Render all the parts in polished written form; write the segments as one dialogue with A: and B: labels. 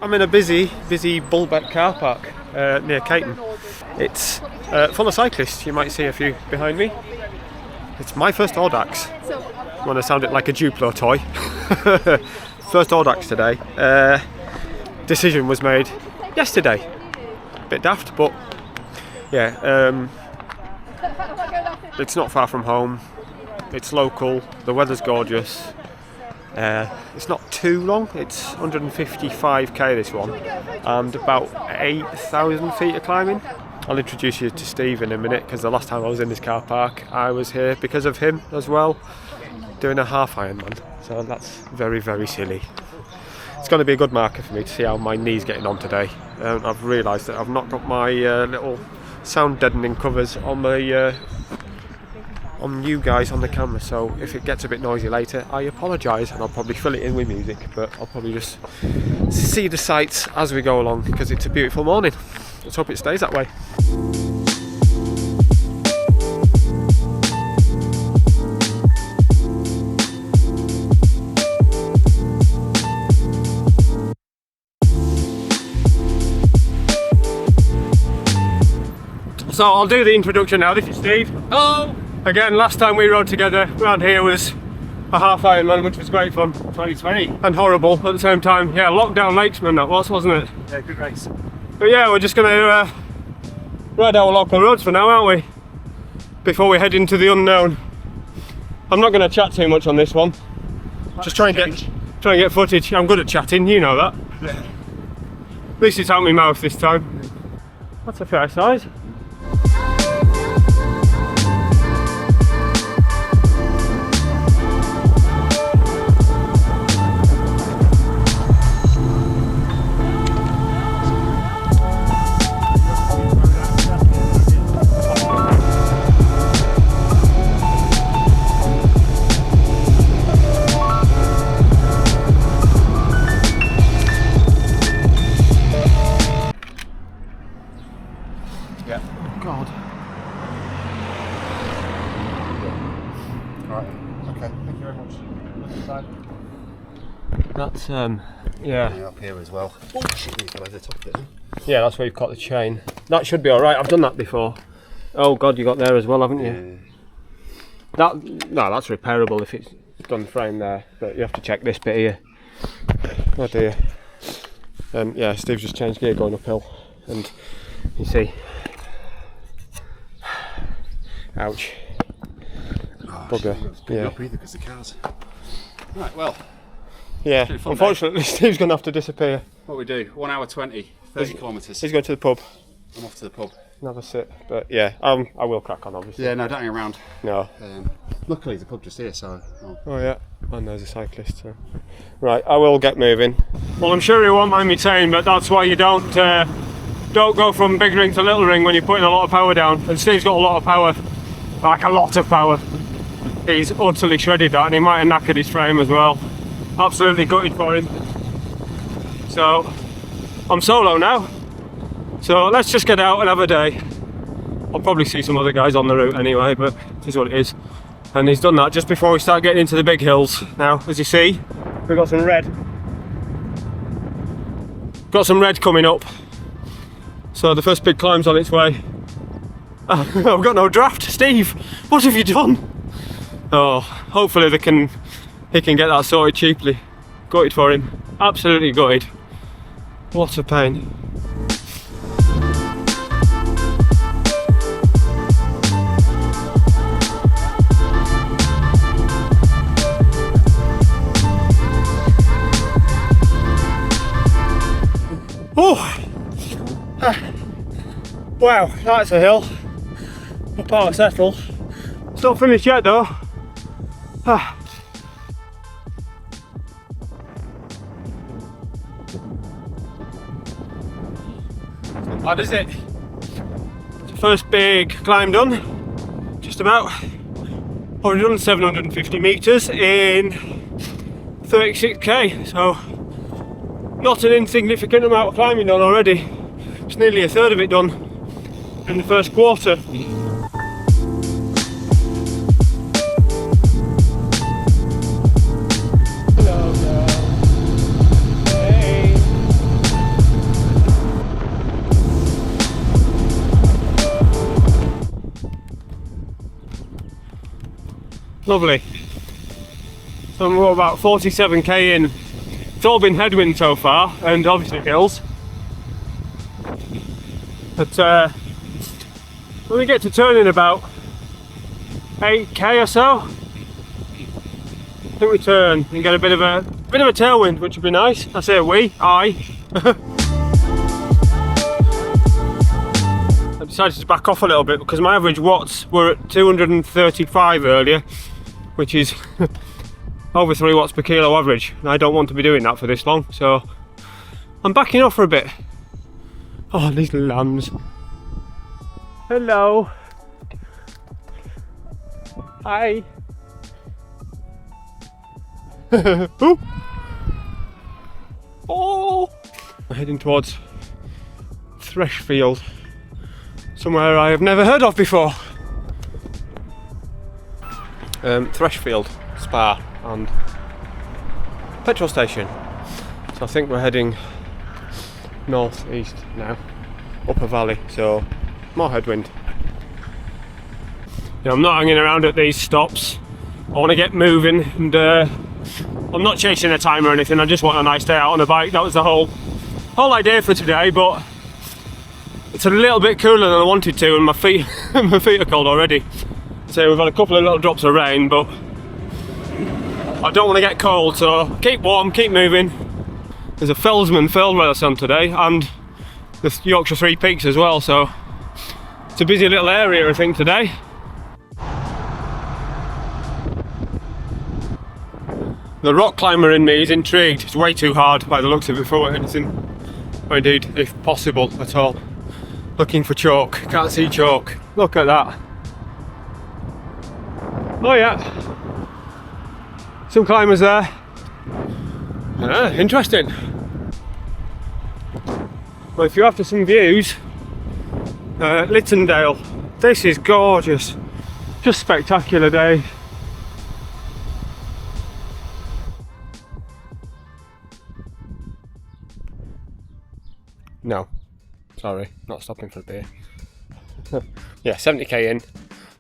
A: I'm in a busy Bulbeck car park near Caton. It's full of cyclists. You might see a few behind me. It's my first Audax. I want to sound it like a Duplo toy. First Audax today. Decision was made yesterday. Bit daft, but yeah. It's not far from home. It's local. The weather's gorgeous. It's not too long. It's 155k this one, and about 8,000 feet of climbing. I'll introduce you to Steve in a minute, because the last time I was in this car park I was here because of him as well, doing a half Ironman, so that's very silly. It's going to be a good marker for me to see how my knee's getting on today. I've realised that I've not got my little sound deadening covers on my on you guys on the camera, so if it gets a bit noisy later, I apologise, and I'll probably fill it in with music, but I'll probably just see the sights as we go along, because it's a beautiful morning. Let's hope it stays that way. So I'll do the introduction now. This is Steve. Hello! Again, last time we rode together around here was a half Ironman, which was great fun. 2020. And horrible at the same time. Yeah, lockdown Lakesman that was, wasn't it?
B: Yeah, good race.
A: But yeah, we're just going to ride our local roads for now, aren't we? Before we head into the unknown. I'm not going to chat too much on this one. Just try and get footage. I'm good at chatting, you know that.
B: Yeah.
A: At least it's out my mouth this time. That's a fair size. God.
B: Alright, okay, thank you very much.
A: That's yeah.
B: Up here as well. Oh shit, you've got over the top of it.
A: Yeah, that's where you've got the chain. That should be alright, I've done that before. Oh god, you got there as well, haven't you? Yeah. No, that's repairable if it's done frame there, but you have to check this bit here. Oh dear. Yeah, Steve's just changed gear going uphill, and you see. Ouch.
B: Oh,
A: bugger.
B: Yeah. Up either because the cars. Right, well.
A: Yeah, unfortunately Steve's going to have to disappear.
B: What we do, 1 hour 20, 30 kilometres.
A: He's going to the pub.
B: I'm off to the pub.
A: Have a sit, but yeah, I will crack on obviously.
B: Yeah, no, don't hang around.
A: No.
B: Luckily the pub just here, so...
A: Oh yeah, and there's a cyclist, so... Right, I will get moving. Well, I'm sure you won't mind me saying, but that's why you don't go from big ring to little ring when you're putting a lot of power down. And Steve's got a lot of power, like a lot of power. He's utterly shredded that, and he might have knackered his frame as well. Absolutely gutted for him. So, I'm solo now. So let's just get out and have a day. I'll probably see some other guys on the route anyway, but it is what it is. And he's done that just before we start getting into the big hills. Now, as you see, we've got some red. Got some red coming up. So the first big climb's on its way. I've got no draft. Steve, what have you done? Oh, hopefully he can get that sorted cheaply. Gutted for him. Absolutely gutted. What a pain. Oh! Wow, that's a hill. Up out of Settle. It's not finished yet though. How does it? First big climb done. Just about. Already done 750 metres in 36k, so not an insignificant amount of climbing done already. It's nearly a third of it done in the first quarter. Lovely. So we're about 47k in. It's all been headwind so far, and obviously hills. But when we get to turning about 8k or so, I think we turn and get a bit of a tailwind, which would be nice. I say I decided to back off a little bit because my average watts were at 235 earlier, which is over 3 watts per kilo average, and I don't want to be doing that for this long, so I'm backing off for a bit. Oh, these lambs. Hello. Hi. Ooh. Oh. We're heading towards Freshfield, somewhere I have never heard of before. Freshfield Spa and petrol station. So I think we're heading north east now, up a valley, so more headwind. Yeah, I'm not hanging around at these stops. I want to get moving, and I'm not chasing a time or anything. I just want a nice day out on a bike. That was the whole idea for today, but it's a little bit cooler than I wanted to, and my feet are cold already. So we've had a couple of little drops of rain, but I don't want to get cold, so keep warm, keep moving. There's a Felsman Fell race on today, and the Yorkshire Three Peaks as well, so it's a busy little area I think today. The rock climber in me is intrigued. It's way too hard by the looks of it for anything, or indeed, if possible at all. Looking for chalk, can't see chalk. Look at that. Oh yeah, some climbers there. Interesting. Well, if you're after some views, Littondale. This is gorgeous. Just spectacular day. No, sorry, not stopping for a beer. Yeah, 70k in.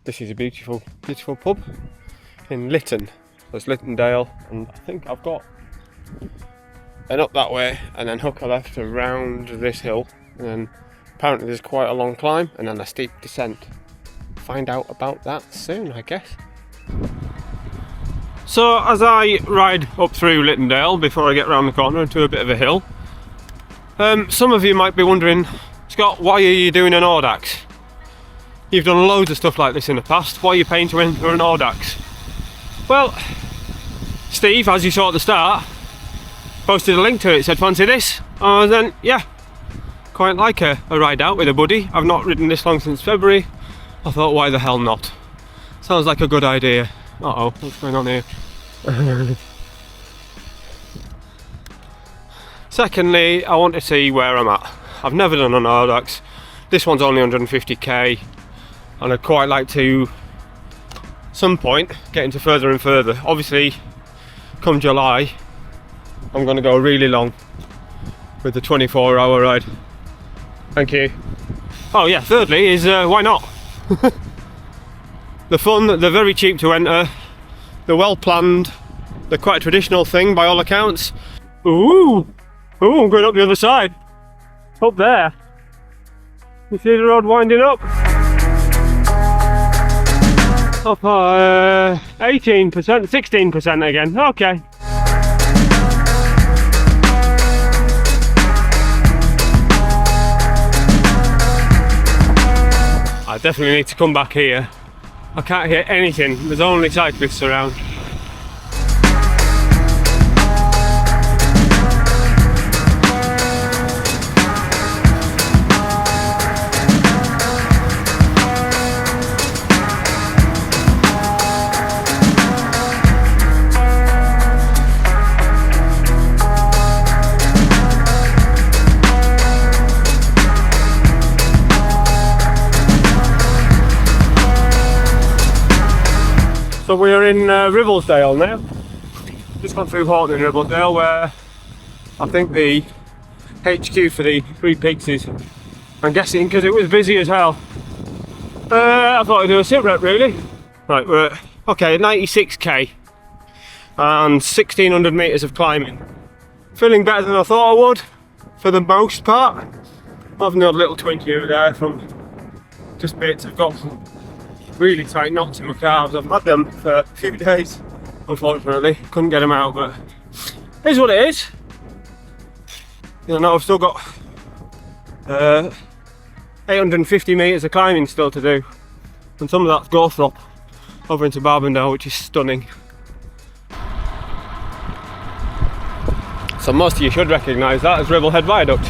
A: This is a beautiful, beautiful pub in Lytton. There's Littondale, and I think I've got an up that way and then hook a left around this hill, and then apparently there's quite a long climb and then a steep descent. Find out about that soon, I guess. So as I ride up through Littondale before I get round the corner into a bit of a hill, some of you might be wondering, Scott, why are you doing an Audax? You've done loads of stuff like this in the past. Why are you paying to enter an Audax? Well, Steve, as you saw at the start, posted a link to it, said fancy this. And then, yeah, quite like a ride out with a buddy. I've not ridden this long since February. I thought, why the hell not? Sounds like a good idea. Uh-oh, what's going on here? Secondly, I want to see where I'm at. I've never done an Audax. This one's only 150k, and I'd quite like to, some point, get into further and further. Obviously, come July, I'm going to go really long with the 24-hour ride. Thank you. Oh yeah, thirdly is, why not? They're fun, they're very cheap to enter, they're well planned, they're quite a traditional thing by all accounts. Ooh! Ooh, I'm going up the other side. Up there. You see the road winding up? Up 18%, 16% again. Okay. I definitely need to come back here. I can't hear anything. There's only cyclists around. So we're in Ribblesdale now. Just gone through Horton and Ribblesdale, where I think the HQ for the Three Peaks is. I'm guessing because it was busy as hell. I thought I'd do a sit rep really. Right, we're at Okay, 96k and 1600 metres of climbing. Feeling better than I thought I would, for the most part. I've had a little twinge here there from just bits. I've got some really tight knots in my calves. I've had them for a few days, unfortunately. Couldn't get them out, but here's what it is. You know, I've still got 850 metres of climbing still to do. And some of that's Gawthrop over into Barbendale, which is stunning. So most of you should recognise that as Ribblehead Viaduct.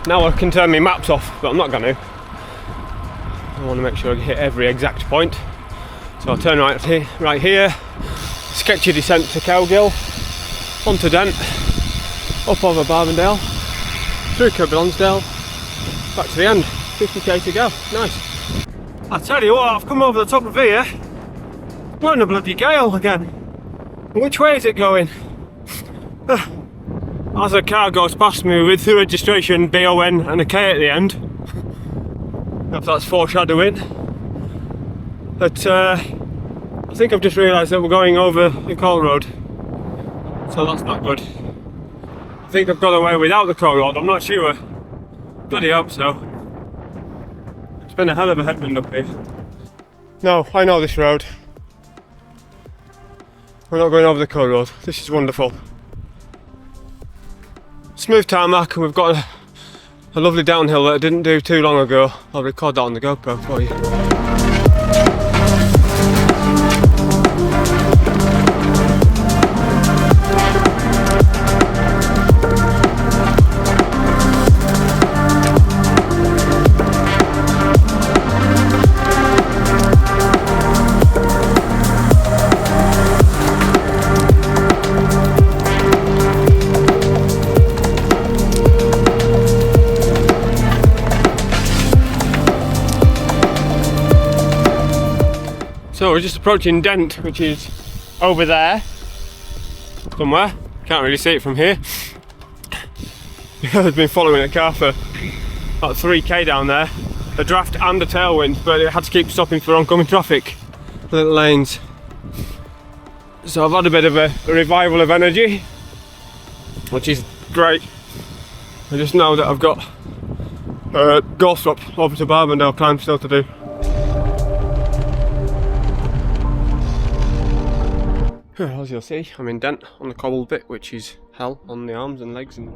A: Now I can turn my maps off, but I'm not going to. I want to make sure I hit every exact point. So I'll turn right here, sketchy descent to Cowgill, onto Dent, up over Barbendale, through Kirby Lonsdale, back to the end. 50k to go. Nice. I tell you what, I've come over the top of here. We're in a bloody gale again. Which way is it going? As a car goes past me with the registration BON and a K at the end. If that's foreshadowing. But I think I've just realised that we're going over the coal road. So that's not good. I think I've got away without the coal road, I'm not sure. Bloody hope so. It's been a hell of a headwind up here. No, I know this road. We're not going over the coal road. This is wonderful. Smooth tarmac, and we've got a lovely downhill that I didn't do too long ago. I'll record that on the GoPro for you. So we're just approaching Dent, which is over there somewhere. Can't really see it from here. I've been following a car for about 3k down there, a draft and a tailwind, but it had to keep stopping for oncoming traffic, little lanes. So I've had a bit of a revival of energy, which is great. I just know that I've got Gawthrop over to Barbendale climb still to do. As you'll see, I'm in Dent on the cobbled bit, which is hell on the arms and legs and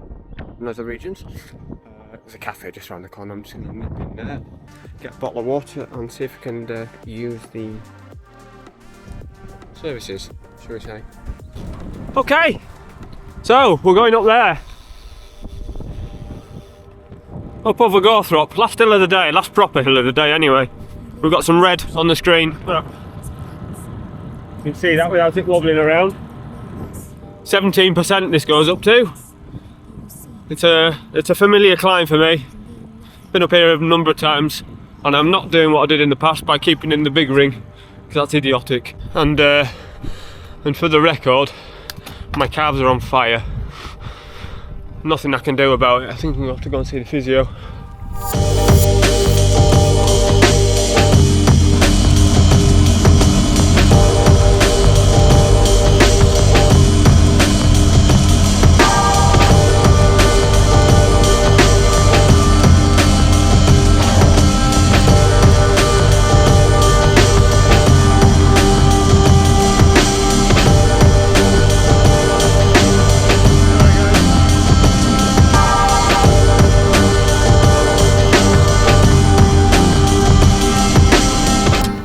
A: other regions. There's a cafe just around the corner. I'm just going to nip in there, get a bottle of water and see if I can use the services, shall we say. Okay, so we're going up there. Up over Gawthrop, last hill of the day, last proper hill of the day anyway. We've got some red on the screen. You can see that without it wobbling around. 17% this goes up to. It's a familiar climb for me. Been up here a number of times, and I'm not doing what I did in the past by keeping in the big ring, because that's idiotic. And for the record, my calves are on fire. Nothing I can do about it. I think I'm going to have to go and see the physio.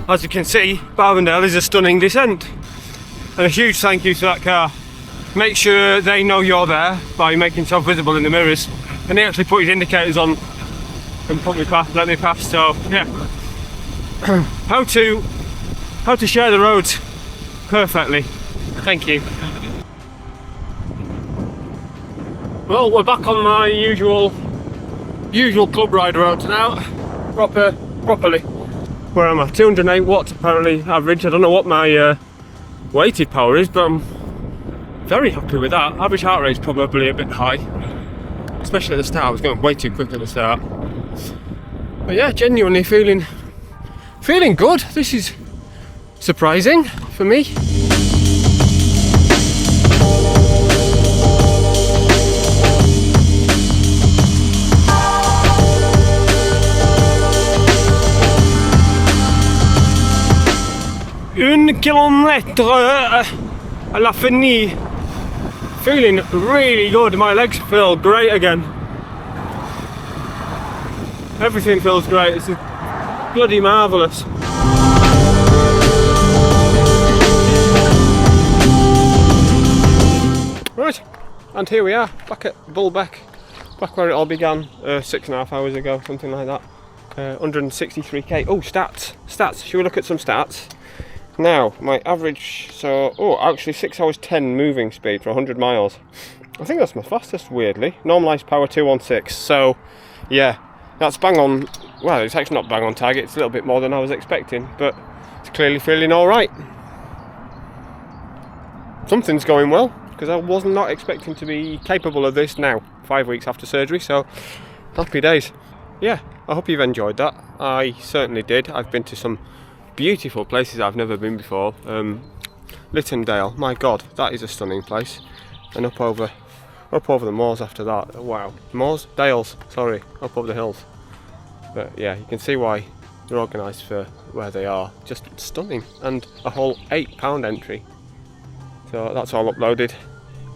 A: As you can see, Barbendale is a stunning descent, and a huge thank you to that car. Make sure they know you're there by making yourself visible in the mirrors, and he actually put his indicators on and put me past, let me pass. So yeah, how to share the roads perfectly. Thank you. Well, we're back on my usual club ride roads now, properly. Where am I? 208 watts apparently average. I don't know what my weighted power is, but I'm very happy with that. Average heart rate is probably a bit high, especially at the start. I was going way too quick at the start. But yeah, genuinely feeling good. This is surprising for me. Un kilomètre à la fini. Feeling really good. My legs feel great again. Everything feels great. It's bloody marvellous. Right, and here we are, back at Bullbeck, back where it all began 6.5 hours ago, something like that. 163k. Oh, stats. Should we look at some stats? Now, my average, actually 6 hours 10 moving speed for 100 miles. I think that's my fastest, weirdly. Normalised power 216, so yeah, that's bang on. Well, it's actually not bang on target, it's a little bit more than I was expecting, but it's clearly feeling alright. Something's going well, because I was not expecting to be capable of this now, 5 weeks after surgery, so happy days. Yeah, I hope you've enjoyed that. I certainly did. I've been to some beautiful places I've never been before. Littondale, my god, that is a stunning place. And up over the moors after that. Wow, moors? Dales, sorry, up over the hills. But yeah, you can see why they're organised for where they are. Just stunning. And a whole £8 entry. So that's all uploaded.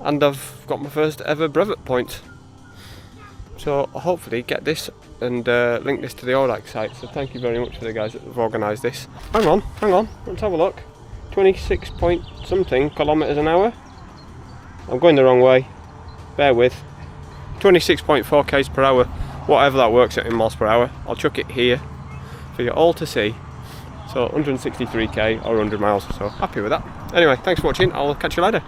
A: And I've got my first ever brevet point. So I'll hopefully get this and link this to the Audax site. So thank you very much for the guys that have organised this. Hang on, let's have a look. 26 point something kilometres an hour. I'm going the wrong way. Bear with. 26.4 k's per hour. Whatever that works out in miles per hour. I'll chuck it here for you all to see. So 163k or 100 miles. So happy with that. Anyway, thanks for watching. I'll catch you later.